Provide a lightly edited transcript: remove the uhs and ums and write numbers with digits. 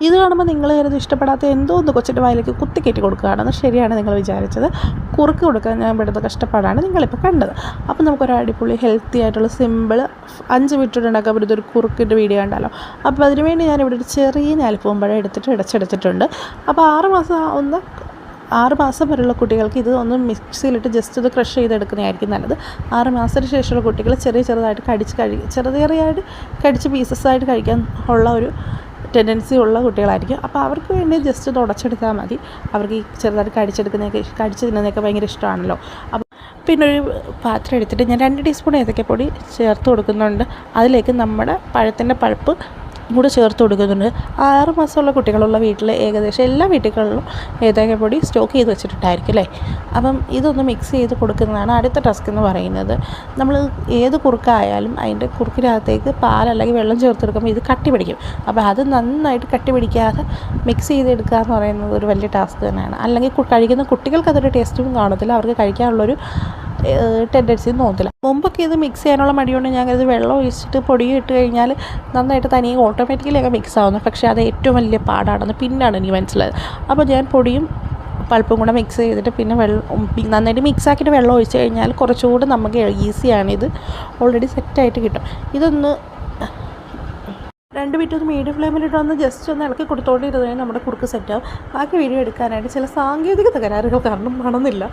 ഇത് കാണുമ്പോൾ നിങ്ങൾ കരുതി ഇഷ്ടപ്പെടാത്ത എന്തോ ഒന്ന് കൊച്ചിൻ്റെ വായിലേക്ക് കുത്തിക്കയറ്റി കൊടുക്കുകയാണെന്ന് ശരിയാണ് നിങ്ങൾ വിചാരിച്ചത്. കുറുക്ക് കൊടുക്കാൻ ഞാൻ പെടുന്ന കഷ്ടപ്പാടാണ് നിങ്ങളിപ്പോൾ കണ്ടത്. അപ്പോൾ നമുക്കൊരു അടിപൊളി ഹെൽത്തി ആയിട്ടുള്ള സിമ്പിൾ 5 മിനിറ്റ് ഉണ്ടാക്കാൻ പറ്റുന്ന ഒരു കുറുക്കിൻ്റെ വീഡിയോ കണ്ടല്ലോ. അപ്പോൾ അതിനുവേണ്ടി ഞാനിവിടെ ഒരു ചെറിയ ഞാലിപ്പൂമ്പഴം എടുത്തിട്ട് ഇടച്ചെടുത്തിട്ടുണ്ട്. അപ്പോൾ 6 മാസം വരെയുള്ള കുട്ടികൾക്ക് ഇത് ഒന്ന് മിക്സിയിലിട്ട് ജസ്റ്റ് ഇത് ക്രഷ് ചെയ്തെടുക്കുന്നതായിരിക്കും നല്ലത്. 6 മാസത്തിന് ശേഷമുള്ള കുട്ടികൾ ചെറുതായിട്ട് ചെറിയായിട്ട് കടിച്ച് പീസസ്സായിട്ട് കഴിക്കാൻ ഉള്ള ഒരു ടെൻഡൻസി ഉള്ള കുട്ടികളായിരിക്കും. അപ്പോൾ അവർക്ക് വേണ്ടി ജസ്റ്റ് ഇത് ഉടച്ചെടുത്താൽ മതി. അവർക്ക് ഈ ചെറുതായിട്ട് കടിച്ച് തിന്നുന്നതൊക്കെ ഭയങ്കര ഇഷ്ടമാണല്ലോ. അപ്പോൾ പിന്നെ ഒരു പാത്രം എടുത്തിട്ട് ഞാൻ 2 ടീസ്പൂൺ ഏത്തക്കപ്പൊടി ചേർത്ത് കൊടുക്കുന്നുണ്ട്. അതിലേക്ക് നമ്മുടെ പഴത്തിൻ്റെ പൾപ്പ് കൂടെ ചേർത്ത് കൊടുക്കുന്നുണ്ട്. 6 മാസമുള്ള കുട്ടികളുള്ള വീട്ടിൽ ഏകദേശം എല്ലാ വീട്ടുകളിലും ഏത്തക്കപ്പൊടി സ്റ്റോക്ക് ചെയ്ത് വെച്ചിട്ടുണ്ടായിരിക്കും അല്ലേ. അപ്പം ഇതൊന്ന് മിക്സ് ചെയ്ത് കൊടുക്കുന്നതാണ് അടുത്ത ടാസ്ക് എന്ന് പറയുന്നത്. നമ്മൾ ഏത് കുറുക്കായാലും അതിൻ്റെ കുറുക്കിനകത്തേക്ക് പാലല്ലെങ്കിൽ വെള്ളം ചേർത്തെടുക്കുമ്പോൾ ഇത് കട്ടി പിടിക്കും. അപ്പോൾ അത് നന്നായിട്ട് കട്ടി പിടിക്കാതെ മിക്സ് ചെയ്തെടുക്കുക എന്ന് പറയുന്നത് ഒരു വലിയ ടാസ്ക് തന്നെയാണ്. അല്ലെങ്കിൽ കഴിക്കുന്ന കുട്ടികൾക്ക് അതൊരു ടേസ്റ്റും കാണത്തില്ല, അവർക്ക് കഴിക്കാനുള്ളൊരു ടെൻഡൻസിയും തോന്നത്തില്ല. മുമ്പൊക്കെ ഇത് മിക്സ് ചെയ്യാനുള്ള മടിയുണ്ട് ഞാൻ കരുതി വെള്ളം ഒഴിച്ചിട്ട് പൊടിയും ഇട്ട് കഴിഞ്ഞാൽ നന്നായിട്ട് തനിയെ ഓട്ടോമാറ്റിക്കലി ഒക്കെ മിക്സ് ആവുന്നു. പക്ഷേ അത് ഏറ്റവും വലിയ പാടാണെന്ന് പിന്നാണ് എനിക്ക് മനസ്സിലായത്. അപ്പോൾ ഞാൻ പൊടിയും പൾപ്പും കൂടെ മിക്സ് ചെയ്തിട്ട് പിന്നെ നന്നായിട്ട് മിക്സാക്കിയിട്ട് വെള്ളം ഒഴിച്ച് കഴിഞ്ഞാൽ കുറച്ചുകൂടെ നമുക്ക് ഈസിയാണ്. ഇത് ഓൾറെഡി സെറ്റായിട്ട് കിട്ടും. ഇതൊന്ന് 2 മിനിറ്റ് ഒന്ന് മീഡിയം ഫ്ലെയിമിലിട്ടൊന്ന് ജസ്റ്റ് ഒന്ന് ഇളക്കി കൊടുത്തോണ്ടിരുന്നത് നമ്മുടെ കുറുക്ക് സെറ്റാവും. ബാക്കി വീഡിയോ എടുക്കാനായിട്ട് ചില സാങ്കേതിക തകരാറുകൾ കാരണം കാണുന്നില്ല.